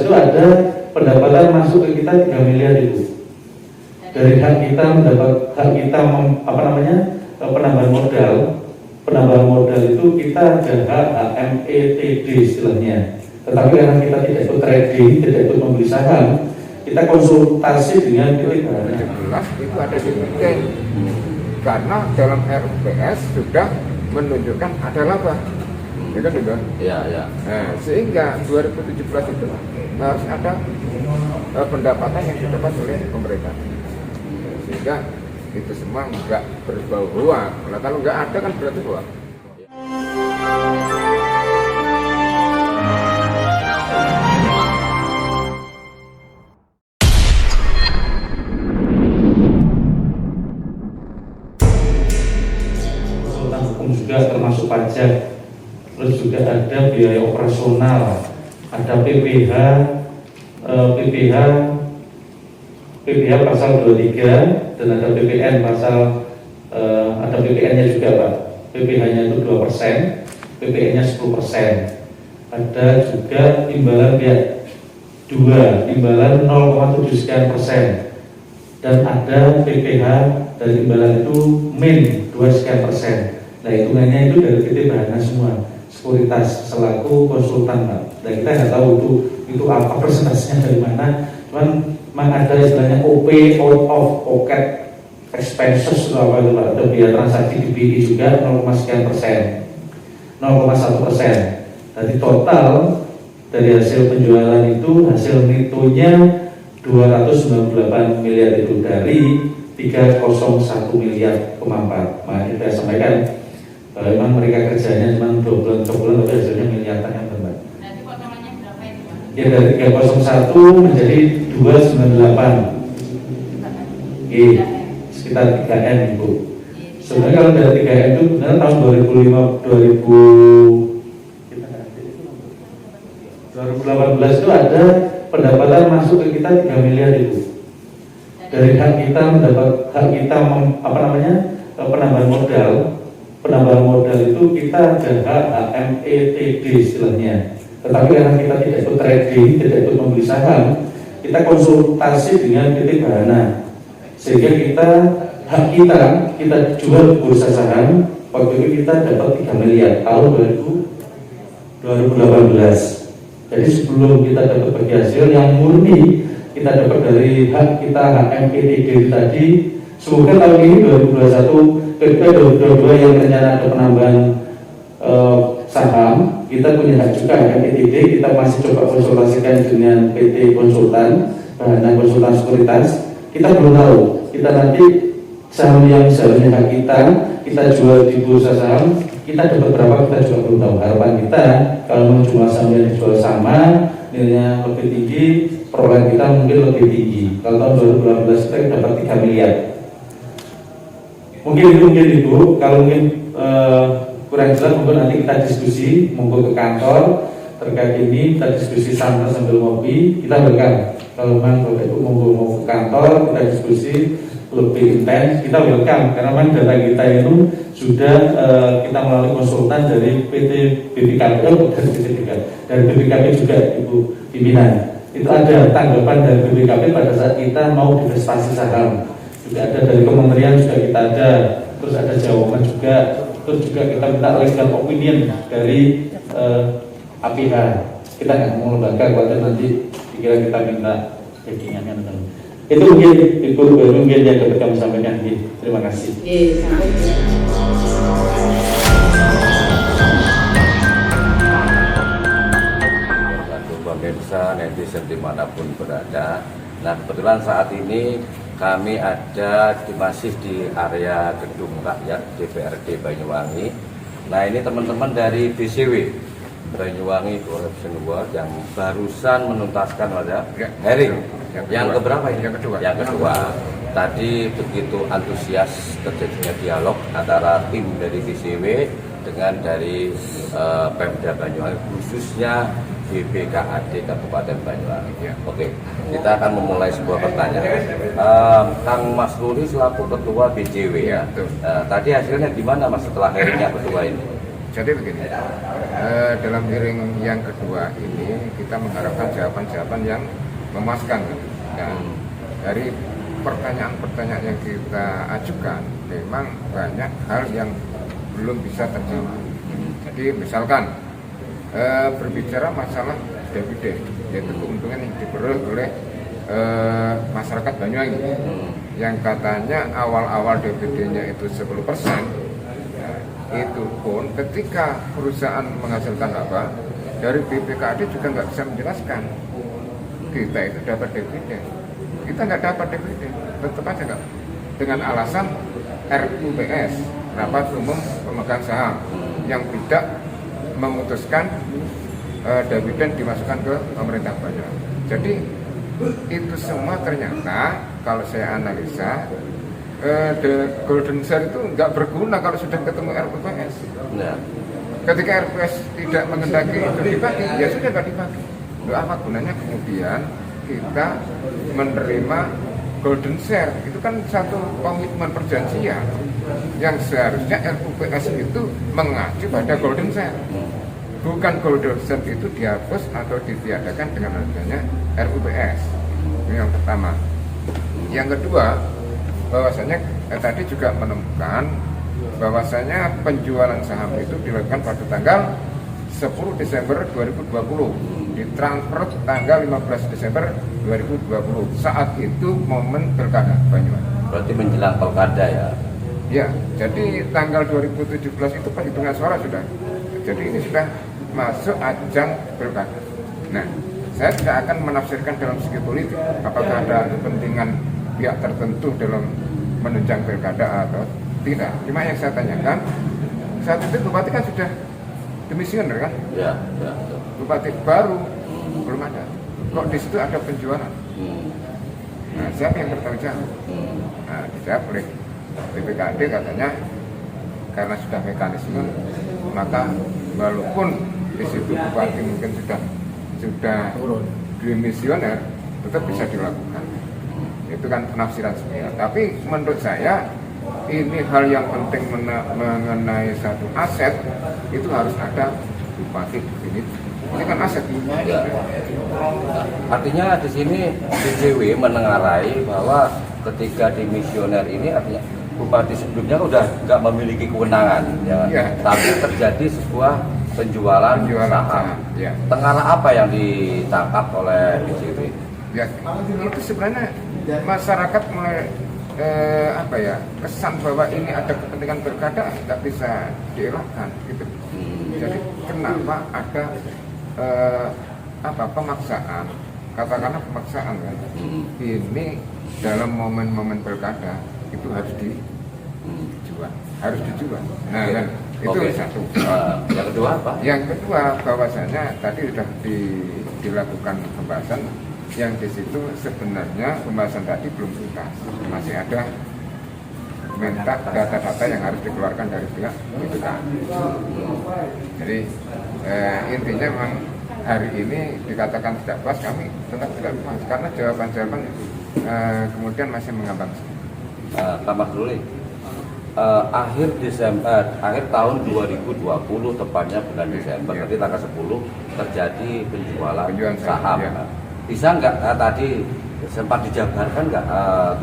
itu ada pendapatan masuk ke kita 3 miliar itu. Dari hak kita mendapat penambahan modal. Penambahan modal itu kita ada hak HMETD istilahnya. Tetapi karena kita tidak ikut trading, tidak ikut membeli saham, kita konsultasi dengan PT Bahana. Jelas itu ada di PT. Karena dalam RUPS sudah menunjukkan ada laba. Ya kan sudah? Iya, iya. Nah, sehingga 2017 itu harus ada pendapatan yang didapat oleh pemerintah. Sehingga itu semua enggak berbau ruang. Nah, kalau enggak ada kan berarti ruang. Konsultan hukum juga termasuk pajak, terus juga ada biaya operasional, ada PPH pasal 23 dan ada PPN pasal ada PPN-nya juga Pak. PPH-nya itu 2%, PPN-nya 10%. Ada juga imbalan pihak 2, imbalan 0,7 sekian persen. Dan ada PPH dan imbalan itu min 2 sekian persen. Nah hitungannya itu dari PT Bahana semua, sekuritas selaku konsultan Pak. Dan kita nggak tahu itu apa persentasenya dari mana. Cuman memang ada istilahnya OP, out of pocket expenses atau apa itu Pak. Ada biaya transaksi di BI juga 0, sekian persen, 0,1%. Jadi total dari hasil penjualan itu hasil netonya 298 miliar itu dari 301 miliar kemampat. Nah, kita sampaikan bahwa memang mereka kerjanya cuma 2 bulan tapi hasilnya miliaran yang benar. Nanti potongannya berapa itu Pak? Ya dari 301 menjadi 298. Sekitar 3M Ibu. Sebenarnya kalau dari 3M itu benar tahun 2018 itu ada pendapatan masuk ke kita 3 miliar itu. Dari hak kita penambahan modal. Penambahan modal itu kita ada hak HMETD istilahnya. Tetapi karena kita tidak ikut trading, tidak ikut membeli saham, kita konsultasi dengan PT Bahana. Sehingga hak kita jual di bursa saham. Waktu itu kita dapat 3 miliar tahun 2018. Jadi sebelum kita dapat bagi hasil yang murni kita dapat dari hak kita HMETD tadi. Semoga tahun ini 2021 ketika 2022 yang rencana ada penambahan saham, kita punya hak juga HMETD. Kita masih coba konsultasikan dengan PT Konsultan, Bahana Konsultan Sekuritas. Kita belum tahu, kita nanti saham yang seharusnya hak kita jual di bursa saham, kita dapat berapa kita juga belum tahu. Harapan kita kalau jumlah saham yang dijual sama, nilainya lebih tinggi, perolehan kita mungkin lebih tinggi. Kalau tahun 2018 kita dapat 3 miliar. Mungkin Ibu, kalau mungkin kurang jelas mungkin nanti kita diskusi, mungkin ke kantor terkait ini, kita diskusi santai sambil ngopi, kita welcome. Kalau memang Bapak Ibu mau ke kantor, kita diskusi lebih intens, kita welcome karena memang data kita itu sudah kita melalui konsultan dari PT BPKP, dari BPKP juga Ibu pimpinan. Itu ada tanggapan dari BPKP pada saat kita mau divestasi saham. Juga ada dari kementerian juga kita ada, terus ada jawaban juga, terus juga kita minta legal opinion dari APH. Kita nggak mau lembaga, khawatir nanti dikira kita minta backingannya. Itu mungkin Ibu mungkin yang dapat kami sampaikan. Terima kasih. Pemirsa netizen dimanapun berada. Nah kebetulan saat ini kami ada masih di area gedung rakyat DPRD Banyuwangi. Nah ini teman-teman dari BCW Banyuwangi Corruption Watch yang barusan menuntaskan pada hearing yang keberapa ini? Yang kedua. Tadi begitu antusias terjadinya dialog antara tim dari BCW dengan dari Pemda Banyuwangi, khususnya BPKAD Kabupaten Banyuwangi. Oke, kita akan memulai sebuah pertanyaan. Kang Mas Ruli selaku Ketua BCW ya. Tadi hasilnya gimana Mas setelah hearingnya kedua ini? Jadi begini, dalam hearing yang kedua ini kita mengharapkan jawaban-jawaban yang memuaskan. Dan dari pertanyaan-pertanyaan yang kita ajukan, memang banyak hal yang belum bisa terjawab. Jadi misalkan berbicara masalah dividen, yaitu keuntungan yang diperoleh oleh masyarakat Banyuwangi, yang katanya awal-awal dividennya itu 10%. Itu pun ketika perusahaan menghasilkan apa, dari BPKD juga nggak bisa menjelaskan kita itu dapat dividen. Kita nggak dapat dividen, tetap aja nggak, dengan alasan RUPS, rapat umum pemegang saham, yang tidak memutuskan dividen dimasukkan ke pemerintah Banyuwangi. Jadi itu semua ternyata kalau saya analisa, the golden share itu nggak berguna kalau sudah ketemu RUPS. Nah, Ketika RUPS tidak mengendaki itu dibagi, ya sudah nggak dibagi. Lalu apa gunanya kemudian kita menerima golden share? Itu kan satu komitmen perjanjian yang seharusnya RUPS itu mengacu pada golden share. Bukan golden share itu dihapus atau ditiadakan dengan adanya RUPS. Ini yang pertama. Yang kedua, bahwasanya tadi juga menemukan bahwasanya penjualan saham itu dilakukan pada tanggal 10 Desember 2020, ditransfer tanggal 15 Desember 2020. Saat itu momen pilkada Banyuwangi. berarti menjelang pilkada ya. Ya, jadi tanggal 2017 itu perhitungan suara sudah. Jadi ini sudah masuk ajang pilkada. Nah, saya tidak akan menafsirkan dalam segi politik apakah ada kepentingan pihak tertentu dalam menunjang pilkada atau tidak. Cuma yang saya tanyakan, saat itu bupati kan sudah demisioner kan? Ya, ya. Bupati baru belum ada. Kok di situ ada penjualan? Nah, siapa yang bertanggung jawab? Nah, dijawab oleh BPKD katanya karena sudah mekanisme, maka walaupun di situ bupati mungkin sudah demisioner, tetap bisa dilakukan. Itu kan penafsiran sebenarnya. Tapi menurut saya ini hal yang penting mengenai satu aset itu harus ada bupati ini kan aset. Ya. Artinya di sini DJW menengarai bahwa ketika dimisioner ini artinya bupati sebelumnya udah nggak memiliki kewenangan, ya. Tapi terjadi sebuah penjualan saham. Ya. Tengarai apa yang ditangkap oleh DJW? Ya, itu sebenarnya masyarakat mulai kesan bahwa ini ada kepentingan pilkada nggak bisa dielakkan gitu. Jadi kenapa ada pemaksaan, katakanlah pemaksaan kan? Ini dalam momen-momen pilkada itu harus dijual. Nah kan itu satu. Yang kedua apa? Yang kedua bahwasanya tadi sudah dilakukan pembahasan yang di situ sebenarnya pembahasan tadi belum tuntas, masih ada minta data-data yang harus dikeluarkan dari pihak BPKD. Jadi intinya memang hari ini dikatakan tidak puas, kami tetap tidak puas karena jawaban-jawaban kemudian masih mengambang. Tambah dulu nih. Akhir tahun 2020 tepatnya bulan Desember, tadi tanggal 10 terjadi penjualan saham. Ya. Bisa nggak tadi sempat dijabarkan nggak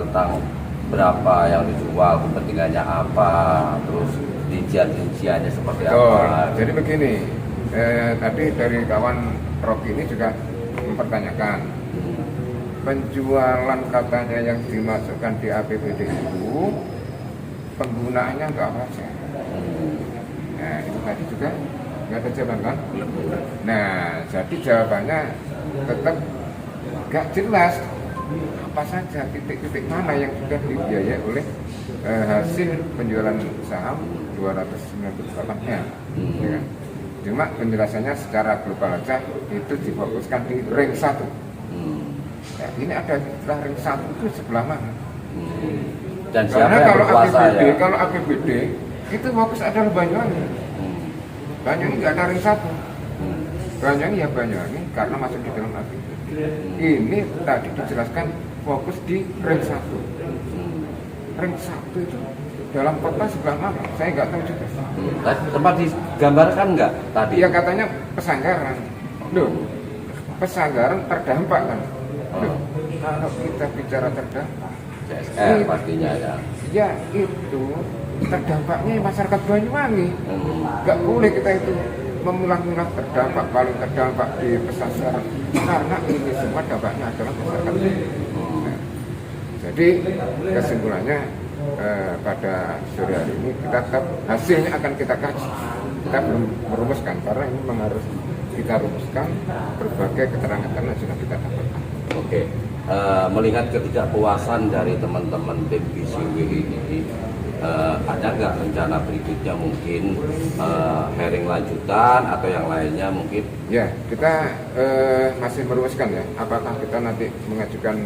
tentang berapa yang dijual, kepentingannya apa, terus rinciannya seperti apa? Jadi begini, tadi dari kawan Rocky ini juga mempertanyakan penjualan katanya yang dimasukkan di APBD itu penggunaannya nggak wajar. Nah itu tadi juga nggak ada jawaban kan? Nah jadi jawabannya tetap nggak jelas apa saja titik-titik mana yang sudah dibiayai oleh hasil penjualan saham 298-nya. Ya kan? Cuma penjelasannya secara global aja itu difokuskan di ring 1. Nah, ini ada istilah ring 1 itu sebelah mana? Dan Karena siapa yang berkuasa ya? Kalau APBD itu fokus adalah Banyuwangi. Banyuwangi nggak ada ring 1. Banyuwangi ya Banyuwangi karena masuk di dalam APBD. Ini tadi dijelaskan fokus di ring 1. Ring 1 itu dalam kota sebelah mana? Saya nggak tahu juga. Sempat digambarkan nggak tadi? Iya katanya Pesanggaran. Loh, Pesanggaran terdampak kan? Loh, kalau kita bicara terdampak, CSR pastinya ya. ya itu terdampaknya masyarakat Banyuwangi. Nggak boleh kita itu memilah-milah terdampak, paling terdampak di Pesanggaran, karena ini semua dampaknya adalah masyarakat. Nah, jadi kesimpulannya pada sore hari ini kita tetap hasilnya akan kita kaji. Kita belum merumuskan karena ini memang harus kita rumuskan berbagai keterangan yang sudah kita dapatkan. Oke. Melihat ketidakpuasan dari teman-teman tim BCW ini, ada nggak rencana berikutnya mungkin hearing lanjutan atau yang lainnya mungkin? Ya, kita masih merumuskan ya, apakah kita nanti mengajukan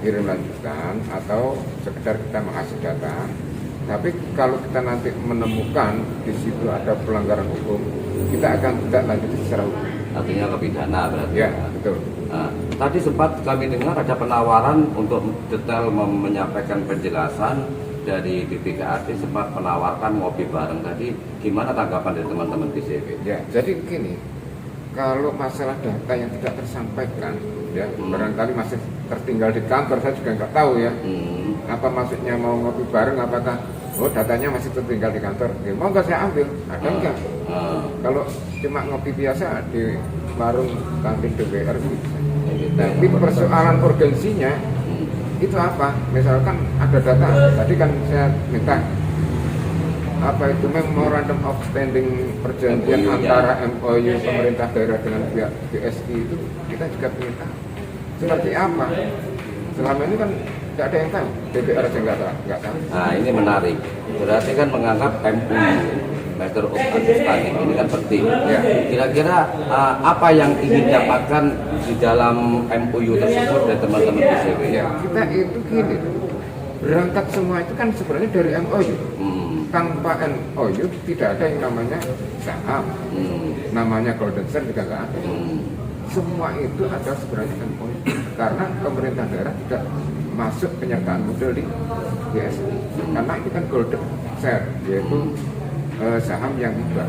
hearing lanjutan atau sekedar kita mengasih data. Tapi kalau kita nanti menemukan di situ ada pelanggaran hukum, kita akan tidak lanjuti secara hukum. Artinya ke pidana berarti. Ya, betul. Nah, tadi sempat kami dengar ada penawaran untuk detail menyampaikan penjelasan dari BPKAD, sempat menawarkan ngopi bareng tadi. Gimana tanggapan dari teman-teman BCW? Ya, jadi begini, kalau masalah data yang tidak tersampaikan, ya barangkali masih tertinggal di kantor, saya juga nggak tahu ya. Apa maksudnya mau ngopi bareng? Apakah datanya masih tertinggal di kantor? Ya, mau nggak saya ambil? Ada enggak? Kalau cuma ngopi biasa di warung kantin DPR bisa. Tapi persoalan urgensinya itu apa? Misalkan ada data, tadi kan saya minta apa itu memorandum of standing perjanjian MOU, antara MOU pemerintah daerah dengan pihak BSI itu kita juga minta seperti apa. Selama ini kan tidak ada yang tahu, DPR aja nggak tahu. Nah, ini menarik. Berarti kan menganggap MOU Matter of Understanding ini kan penting. Ya. Kira-kira apa yang ingin dapatkan di dalam MOU tersebut dari teman-teman BCW? Ya, kita itu gini, berangkat semua itu kan sebenarnya dari MOU. Tanpa MOU tidak ada yang namanya saham, namanya golden share juga nggak ada. Semua itu ada sebenarnya MOU karena pemerintah daerah tidak masuk penyertaan modal di BSI karena itu kan golden share, yaitu saham yang hibah.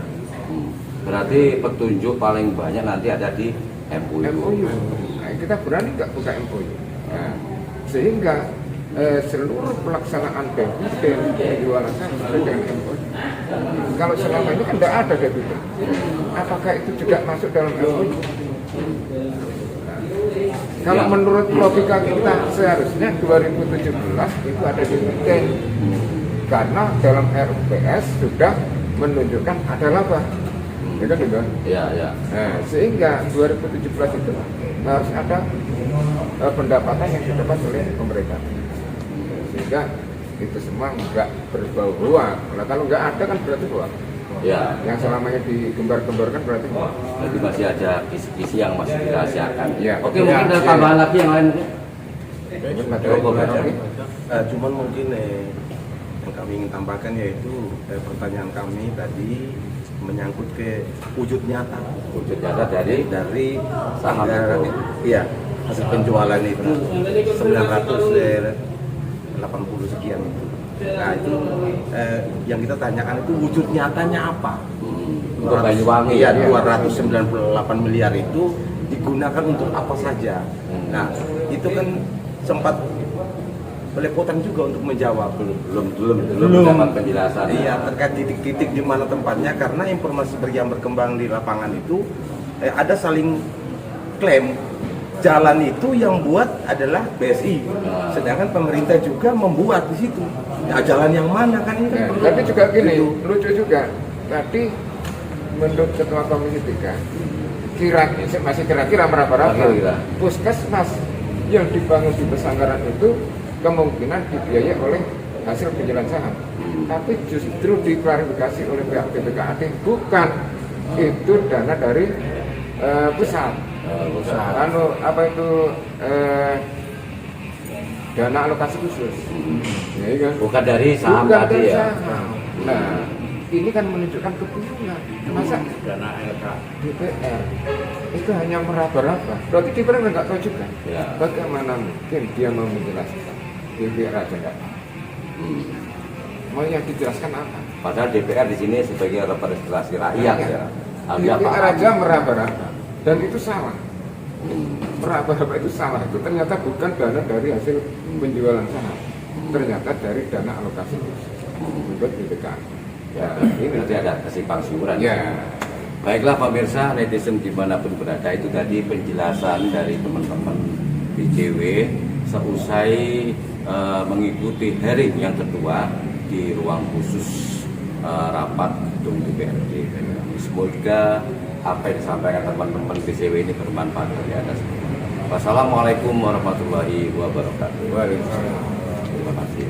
Berarti petunjuk paling banyak nanti ada di MOU. Nah, kita berani nggak buka MOU. Nah, sehingga seluruh pelaksanaan dividen penjualan saham dengan MOU. Kalau selama ini kan tidak ada dividen. Apakah itu juga masuk dalam MOU? Kalau menurut logika kita seharusnya 2017 itu ada dividen karena dalam RUPS sudah menunjukkan ada laba, ya kan juga? Ya, ya. Nah, sehingga 2017 itu harus ada pendapatan yang didapat oleh pemerintah, sehingga itu semua nggak berbau ruang. Nah, kalau nggak ada kan berarti ruang. Ya. Yang selamanya digembar-gembarkan berarti ruang. Jadi masih ada kisi-kisi yang masih dirahasiakan. Ya. Oke, mungkin ada tambahan lagi yang lain. Cuman mungkin yang kami ingin tambahkan yaitu pertanyaan kami tadi menyangkut ke wujud nyata dari saham itu. Iya, hasil penjualan itu 980 sekian itu. Nah itu yang kita tanyakan itu wujud nyatanya apa? Untuk Banyuwangi ya, 298 miliar itu digunakan untuk apa saja? Nah itu kan sempat belepotan juga untuk menjawab, belum mendapat penjelasan. Iya, terkait titik-titik di mana tempatnya, karena informasi yang berkembang di lapangan itu ada saling klaim jalan itu yang buat adalah BSI, sedangkan pemerintah juga membuat di situ. Nah, jalan yang mana kan ini? Nah, tapi juga gini, lucu juga. Tadi menurut Ketua Komisi 3, masih kira-kira meraba-raba, puskesmas yang dibangun di Pesanggaran itu kemungkinan dibiayai oleh hasil penjualan saham, tapi justru diklarifikasi oleh pihak BPKAD bukan itu dana dari pusat. Apa itu dana alokasi khusus, ya, kan? Bukan dari saham bukan tadi dari ya. saham. Nah, ini kan menunjukkan kebingungan. Masa dana DPR itu hanya meraba-raba? Berarti DPR nggak tahu juga. Ya. Bagaimana mungkin dia mau menjelaskan? DPR aja nggak tahu. Mau yang dijelaskan apa? Padahal DPR di sini sebagai representasi rakyat ya. Anda DPR paham? aja meraba-raba dan itu salah. Meraba-raba itu salah. Itu ternyata bukan dana dari hasil penjualan saham. Ternyata dari dana alokasi untuk BPKA. Ya, ini nanti ada kesimpang siuran. Ya. Baiklah pemirsa netizen dimanapun berada, itu tadi penjelasan dari teman-teman ICW seusai mengikuti hearing yang kedua di ruang khusus rapat gedung DPRD. Semoga apa yang disampaikan teman-teman ICW ini bermanfaat bagi Anda semua. Wassalamualaikum warahmatullahi wabarakatuh. Waalaikumsalam. Terima kasih.